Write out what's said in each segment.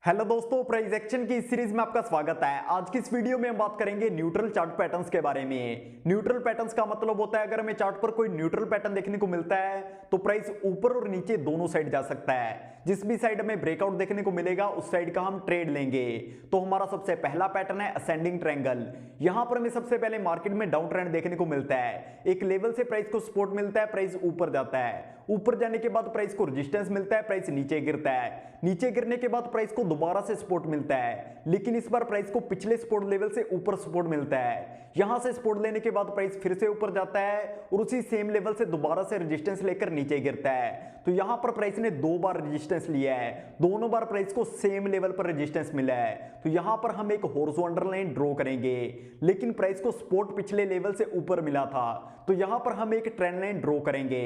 Hello दोस्तों, price action की इस सीरीज में आपका स्वागत है। आज की इस वीडियो में हम बात करेंगे न्यूट्रल चार्ट पैटर्न्स के बारे में। न्यूट्रल पैटर्न्स का मतलब होता है अगर हमें चार्ट पर कोई न्यूट्रल पैटर्न देखने को मिलता है तो प्राइस ऊपर और नीचे दोनों साइड जा सकता है। जिस भी साइड हमें ब्रेकआउट देखने को मिलेगा उस साइड का हम ट्रेड लेंगे। तो हमारा सबसे पहला पैटर्न है असेंडिंग ट्रायंगल। यहां पर हमें सबसे पहले मार्केट में डाउन ट्रेंड देखने को मिलता है। एक लेवल से प्राइस को सपोर्ट मिलता है, प्राइस ऊपर जाता है। ऊपर जाने के बाद प्राइस को रेजिस्टेंस मिलता है, प्राइस नीचे गिरता है। नीचे गिरने के बाद प्राइस को दोबारा से सपोर्ट मिलता है, लेकिन इस बार प्राइस को पिछले सपोर्ट लेवल से ऊपर सपोर्ट मिलता है। यहां से सपोर्ट लेने के बाद प्राइस फिर से ऊपर जाता है और उसी सेम लेवल से दोबारा से रेजिस्टेंस लेकर नीचे गिरता है। तो यहां पर प्राइस ने दो बार रेजिस्टेंस लिया है, दोनों बार प्राइस को सेम लेवल पर रेजिस्टेंस मिला है। तो यहां पर हम एक हॉरिजॉन्टल लाइन ड्रॉ करेंगे, लेकिन प्राइस को सपोर्ट पिछले लेवल से ऊपर मिला था। तो यहां पर हम एक ट्रेंड लाइन ड्रॉ करेंगे।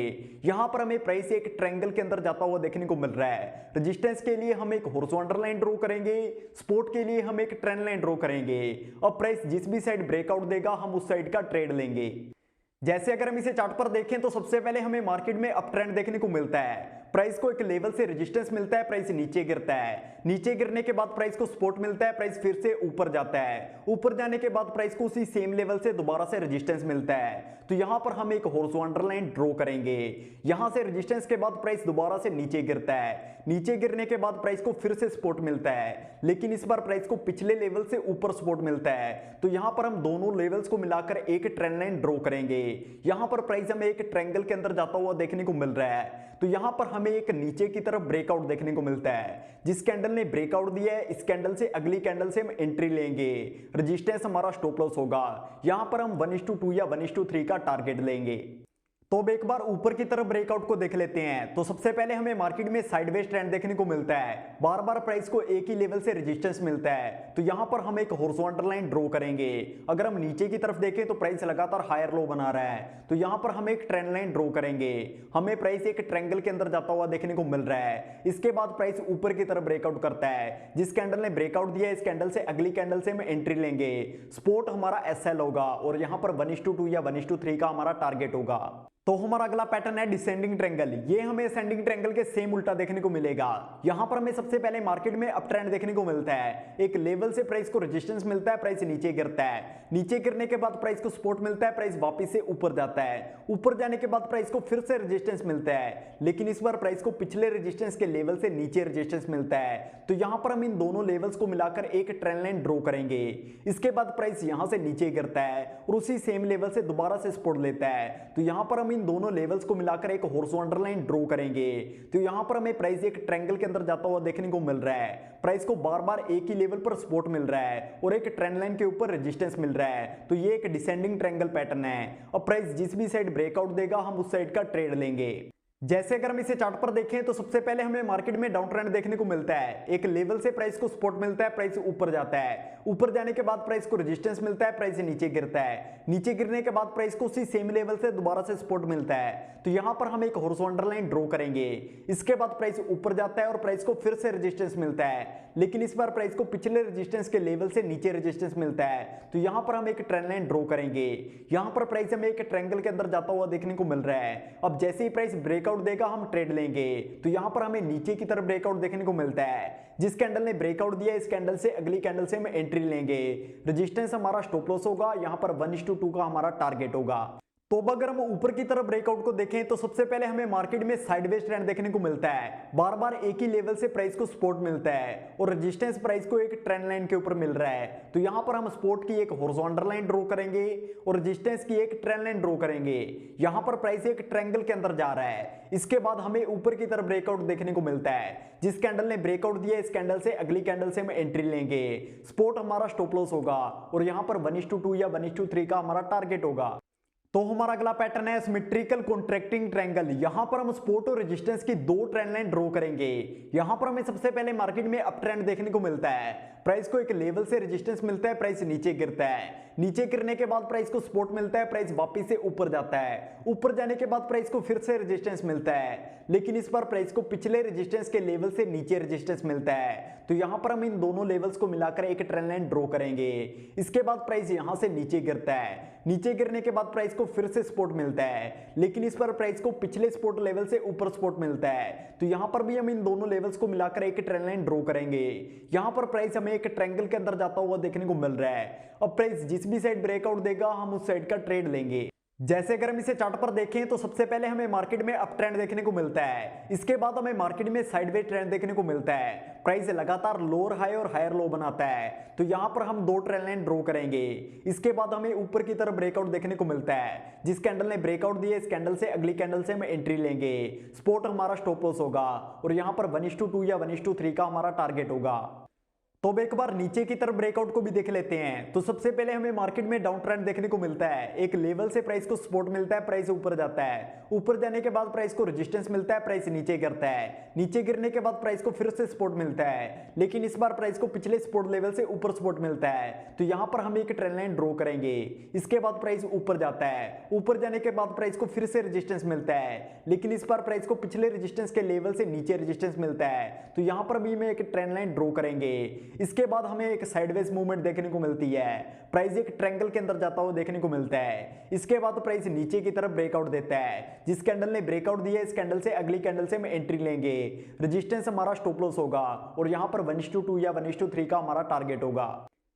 यहां पर हमें प्राइस एक ट्रायंगल के अंदर जाता हुआ देखने को मिल रहा है। रेजिस्टेंस के लिए हम एक हॉरिजॉन्टल लाइन ड्रॉ करेंगे, सपोर्ट के लिए हम एक ट्रेंड लाइन ड्रॉ करेंगे। अब प्राइस जिस भी साइड ब्रेकआउट देगा हम उस साइड का ट्रेड लेंगे। जैसे अगर हम इसे चार्ट पर देखें तो सबसे पहले हमें मार्केट में अप ट्रेंड देखने को मिलता है। प्राइस को एक लेवल से रेजिस्टेंस मिलता है, प्राइस नीचे गिरता है। नीचे गिरने के बाद प्राइस को सपोर्ट मिलता है, प्राइस फिर से ऊपर जाता है। ऊपर जाने के बाद प्राइस को उसी सेम लेवल से दोबारा से रेजिस्टेंस मिलता है। तो यहां पर हम एक हॉरिजॉन्टल लाइन ड्रॉ करेंगे। यहां से रेजिस्टेंस के बाद प्राइस दोबारा से नीचे गिरता है। नीचे गिरने के बाद प्राइस को फिर से सपोर्ट मिलता है, लेकिन इस बार प्राइस को पिछले लेवल से ऊपर सपोर्ट मिलता है। तो यहां पर हम दोनों लेवल्स को मिलाकर एक ट्रेंड लाइन ड्रॉ करेंगे। यहां पर प्राइस हमें एक ट्रायंगल के अंदर जाता हुआ देखने को मिल रहा है। तो यहां पर हमें एक नीचे की तरफ ब्रेकआउट देखने को मिलता है। जिस कैंडल ने ब्रेकआउट दिया है इस कैंडल से अगली कैंडल से हम एंट्री लेंगे। रेजिस्टेंस हमारा स्टॉप लॉस होगा। यहां पर हम 1:2 या 1:3 का टारगेट लेंगे। तो अब एक बार ऊपर की तरफ ब्रेकआउट को देख लेते हैं। तो सबसे पहले हमें मार्केट में साइडवेज ट्रेंड देखने को मिलता है। बार बार प्राइस को एक ही लेवल से रेजिस्टेंस मिलता है। तो यहां पर हम एक हॉरिजॉन्टल लाइन ड्रॉ करेंगे। अगर हम नीचे की तरफ देखें तो प्राइस लगातार हायर लो बना रहा है। तो यहां पर हम एक ट्रेंड लाइन ड्रॉ करेंगे। हमें प्राइस एक ट्रायंगल के अंदर जाता हुआ देखने को मिल रहा है। इसके बाद प्राइस ऊपर की तरफ ब्रेकआउट करता है। जिस कैंडल ने ब्रेकआउट दिया है इस कैंडल से अगली कैंडल से हम एंट्री लेंगे। सपोर्ट हमारा एसएल होगा और यहां पर 1:2 या 1:3 का हमारा टारगेट होगा। तो हमारा अगला पैटर्न है डिसेंडिंग ट्रायंगल। ये हमें असेंडिंग ट्रायंगल के सेम उल्टा देखने को मिलेगा। यहां पर हमें सबसे पहले मार्केट में अप ट्रेंड देखने को मिलता है। एक लेवल से प्राइस को रेजिस्टेंस मिलता है, प्राइस नीचे गिरता है। नीचे गिरने के बाद प्राइस को सपोर्ट मिलता है, प्राइस वापस से ऊपर जाता है। ऊपर जाने के बाद प्राइस को फिर से रेजिस्टेंस मिलता है, लेकिन इस बार प्राइस को पिछले रेजिस्टेंस के लेवल से नीचे रेजिस्टेंस मिलता है। तो यहां पर हम इन दोनों लेवल्स को मिलाकर एक ट्रेंड लाइन ड्रॉ करेंगे। इसके बाद प्राइस यहां से नीचे गिरता है और उसी सेम लेवल से दोबारा से सपोर्ट लेता है। तो यहां पर हम इन दोनों लेवल्स मिलाकर एक हॉरिजॉन्टल लाइन ड्रॉ करेंगे। तो यहां पर हमें प्राइस एक ट्रायंगल के अंदर जाता हुआ देखने को मिल रहा है। प्राइस को बार बार एक ही लेवल पर सपोर्ट मिल रहा है और एक ट्रेंड लाइन के ऊपर रेजिस्टेंस मिल रहा है। तो ये एक डिसेंडिंग ट्रायंगल पैटर्न है। अब प्राइस जिस भी साइड ब्रेकआउट देगा हम उस साइड का ट्रेड लेंगे। जैसे अगर हम इसे चार्ट पर देखें तो सबसे पहले हमें मार्केट में डाउन ट्रेंड देखने को मिलता है। एक लेवल से प्राइस को सपोर्ट मिलता है, प्राइस ऊपर जाता है। ऊपर जाने के बाद प्राइस को रेजिस्टेंस मिलता है, प्राइस नीचे गिरता है। नीचे गिरने के बाद प्राइस को उसी सेम लेवल से दोबारा से सपोर्ट मिलता है। तो यहां पर हम एक हॉरिजॉन्टल लाइन ड्रॉ करेंगे। इसके बाद प्राइस ऊपर जाता है और प्राइस को फिर से रेजिस्टेंस मिलता है, लेकिन इस बार प्राइस को पिछले रेजिस्टेंस के लेवल से नीचे रेजिस्टेंस मिलता है। तो यहां पर हम एक ट्रेंड लाइन ड्रॉ करेंगे। यहां पर प्राइस हमें एक ट्रायंगल के अंदर जाता हुआ देखने को मिल रहा है। अब जैसे ही प्राइस ब्रेकआउट देगा हम ट्रेड लेंगे। तो यहां पर हमें नीचे की तरफ ब्रेकआउट देखने को मिलता है। जिस कैंडल ने ब्रेकआउट दिया इस कैंडल से अगली कैंडल से हम एंट्री लेंगे। रेजिस्टेंस हमारा स्टॉप लॉस होगा, यहां पर 1:2 का हमारा टारगेट होगा। तो अब अगर हम ऊपर की तरफ ब्रेकआउट को देखें तो सबसे पहले हमें मार्केट में साइडवेज ट्रेंड देखने को मिलता है। बार बार एक ही लेवल से प्राइस को सपोर्ट मिलता है और रेजिस्टेंस प्राइस को एक ट्रेंड लाइन के ऊपर मिल रहा है। तो यहां पर हम सपोर्ट की एक हॉरिजॉन्टल लाइन ड्रॉ करेंगे और रेजिस्टेंस की एक ट्रेंड लाइन ड्रॉ करेंगे। यहां पर प्राइस एक ट्रायंगल के अंदर जा रहा है। इसके बाद हमें ऊपर की तरफ ब्रेकआउट देखने को मिलता है। जिस कैंडल ने ब्रेकआउट दिया इस कैंडल से अगली कैंडल से हम एंट्री लेंगे। सपोर्ट हमारा स्टॉप लॉस होगा और यहां पर 1:2 या 1:3 का हमारा टारगेट होगा। तो हमारा अगला पैटर्न है सिमेट्रिकल कॉन्ट्रैक्टिंग ट्रायंगल। यहां पर हम सपोर्ट और रेजिस्टेंस की दो ट्रेंड लाइन ड्रॉ करेंगे। यहां पर हमें सबसे पहले मार्केट में अप ट्रेंड देखने को मिलता है। प्राइस को एक लेवल से रेजिस्टेंस मिलता है, प्राइस नीचे गिरता है। नीचे गिरने के बाद प्राइस को सपोर्ट मिलता है, प्राइस वापस से ऊपर जाता है, ऊपर जाने के बाद प्राइस को फिर से रेजिस्टेंस मिलता है, लेकिन इस बार प्राइस को पिछले रेजिस्टेंस के लेवल से नीचे रेजिस्टेंस मिलता है। तो यहां पर हम इन दोनों लेवल्स को मिलाकर एक ट्रेंड लाइन ड्रॉ करेंगे। इसके बाद प्राइस यहां से नीचे गिरता है, नीचे गिरने के बाद प्राइस को फिर से सपोर्ट मिलता है, लेकिन इस बार प्राइस को पिछले सपोर्ट लेवल से ऊपर सपोर्ट मिलता है। तो यहां पर भी हम इन दोनों लेवल्स को मिलाकर एक ट्रेंड लाइन ड्रॉ करेंगे। यहां पर प्राइस हमें एक ट्रायंगल के अंदर जाता हुआ देखने को मिल रहा है। अब प्राइस जिस भी साइड ब्रेकआउट देगा हम उस साइड का ट्रेड लेंगे। जैसे अगर हम इसे चार्ट पर देखें तो सबसे पहले हमें मार्केट में अप ट्रेंड देखने को मिलता है, इसके बाद हमें मार्केट में साइडवेज ट्रेंड देखने को मिलता है। प्राइस लगातार लोअर हाई और हायर लो बनाता है। तो यहां पर हम दो ट्रेंड लाइन ड्रॉ करेंगे। इसके बाद हमें ऊपर की तरफ ब्रेकआउट देखने को मिलता है। जिस कैंडल ने ब्रेकआउट दिया इस कैंडल से अगली कैंडल से हम एंट्री लेंगे। सपोर्ट हमारा स्टॉप लॉस होगा और यहां पर 1:2 या 1:3 का हमारा टारगेट होगा। तो अब एक बार नीचे की तरफ ब्रेकआउट को भी देख लेते हैं। तो सबसे पहले हमें मार्केट में डाउन ट्रेंड देखने को मिलता है। एक लेवल से प्राइस को सपोर्ट मिलता है, प्राइस ऊपर जाता है, ऊपर जाने के बाद प्राइस को रेजिस्टेंस मिलता है, प्राइस नीचे गिरता है, नीचे गिरने के बाद प्राइस को फिर से सपोर्ट मिलता है, लेकिन इस बार प्राइस को पिछले सपोर्ट लेवल से ऊपर सपोर्ट मिलता है। तो यहां पर हम एक ट्रेंड लाइन ड्रॉ करेंगे। इसके बाद प्राइस ऊपर जाता है, ऊपर जाने के बाद प्राइस को फिर से रेजिस्टेंस मिलता है, लेकिन इस बार प्राइस को पिछले रेजिस्टेंस के लेवल से नीचे रेजिस्टेंस मिलता है। तो यहां पर भी हम एक ट्रेंड लाइन ड्रॉ करेंगे। इसके बाद हमें एक साइडवेज मूवमेंट देखने को मिलती है, प्राइस एक ट्रायंगल के अंदर जाता हुआ देखने को मिलता है। इसके बाद प्राइस नीचे की तरफ ब्रेकआउट देता है। जिस कैंडल ने ब्रेकआउट दिया इस कैंडल से अगली कैंडल से हम एंट्री लेंगे। रेजिस्टेंस हमारा स्टॉप लॉस होगा और यहां पर 1:2 या 1:3 का हमारा टारगेट होगा।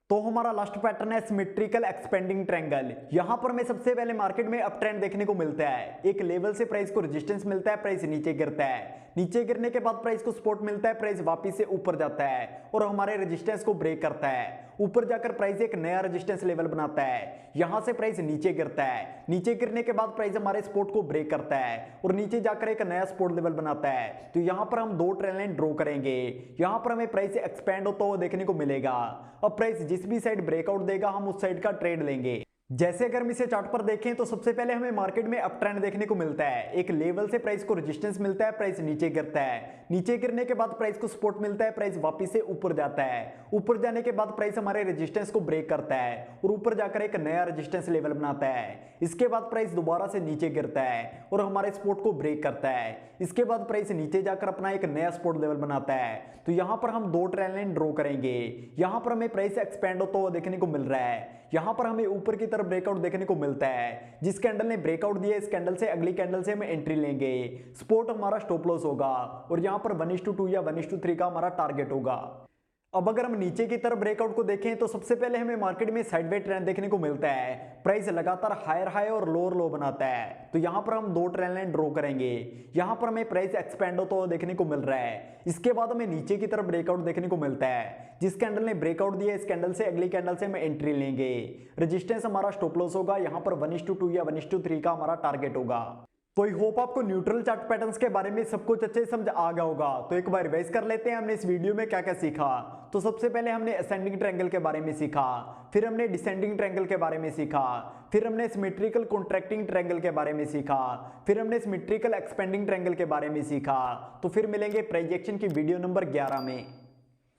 तो हमारा लास्ट पैटर्न है सिमेट्रिकल एक्सपेंडिंग ट्रायंगल। यहां पर हमें सबसे पहले मार्केट में अप ट्रेंड देखने को मिलता है। एक लेवल से प्राइस को रेजिस्टेंस मिलता है, प्राइस नीचे गिरता है, नीचे गिरने के बाद प्राइस को सपोर्ट मिलता है, प्राइस वापस से ऊपर जाता है और हमारे रेजिस्टेंस को ब्रेक करता है। ऊपर जाकर प्राइस एक नया रेजिस्टेंस लेवल बनाता है। यहां से प्राइस नीचे गिरता है, नीचे गिरने के बाद प्राइस हमारे सपोर्ट को ब्रेक करता है और नीचे जाकर एक नया सपोर्ट लेवल बनाता है। तो यहां पर हम दो ट्रेंड लाइन ड्रॉ करेंगे। यहां पर हमें प्राइस एक्सपेंड होता हुआ देखने को मिलेगा। अब प्राइस जिस भी साइड ब्रेकआउट देगा हम उस साइड का ट्रेड लेंगे। जैसे अगर हम इसे चार्ट पर देखें तो सबसे पहले हमें मार्केट में अप ट्रेंड देखने को मिलता है। एक लेवल से प्राइस को रेजिस्टेंस मिलता है, प्राइस नीचे गिरता है, नीचे गिरने के बाद प्राइस को सपोर्ट मिलता है, प्राइस वापस से ऊपर जाता है, ऊपर जाने के बाद प्राइस हमारे रेजिस्टेंस को ब्रेक करता है और ऊपर जाकर एक नया रेजिस्टेंस लेवल बनाता है। इसके बाद प्राइस दोबारा से नीचे गिरता है और हमारे सपोर्ट को ब्रेक करता है। इसके बाद प्राइस नीचे जाकर अपना एक नया सपोर्ट लेवल बनाता है। तो यहां पर हम दो ट्रेंड लाइन ड्रॉ करेंगे। यहां पर हमें प्राइस एक्सपेंड होता हुआ देखने को मिल रहा है। यहां पर हमें ऊपर की तरफ ब्रेकआउट देखने को मिलता है। जिस कैंडल ने ब्रेकआउट दिया इस कैंडल से अगली कैंडल से हम एंट्री लेंगे। सपोर्ट हमारा स्टॉप लॉस होगा और यहां पर 1:2 या 1:3 का हमारा टारगेट होगा। अब अगर हम नीचे की तरफ ब्रेकआउट को देखें तो सबसे पहले हमें मार्केट में साइडवेज ट्रेंड देखने को मिलता है। प्राइस लगातार हायर हाई और लोअर लो बनाता है। तो यहां पर हम दो ट्रेंड लाइन ड्रॉ करेंगे। यहां पर हमें प्राइस एक्सपेंड होता हुआ देखने को मिल रहा है। इसके बाद हमें नीचे की तरफ ब्रेकआउट देखने को मिलता है। जिस कैंडल ने ब्रेकआउट दिया इस कैंडल से अगली कैंडल से हम एंट्री लेंगे। रेजिस्टेंस हमारा स्टॉप लॉस होगा, यहां पर 1:2 या 1:3 का हमारा टारगेट होगा। तो आई होप आपको न्यूट्रल चार्ट पैटर्न्स के बारे में सब कुछ अच्छे से समझ आ गया होगा। तो एक बार रिवाइज कर लेते हैं हमने इस वीडियो में क्या क्या सीखा। तो सबसे पहले हमने असेंडिंग ट्रायंगल के बारे में सीखा, फिर हमने डिसेंडिंग ट्रायंगल के बारे में सीखा, फिर हमने सिमेट्रिकल कॉन्ट्रैक्टिंग ट्रायंगल के बारे में सीखा, फिर हमने सिमेट्रिकल एक्सपेंडिंग ट्रायंगल के बारे में सीखा। तो फिर मिलेंगे प्रोजेक्शन की वीडियो नंबर 11 में।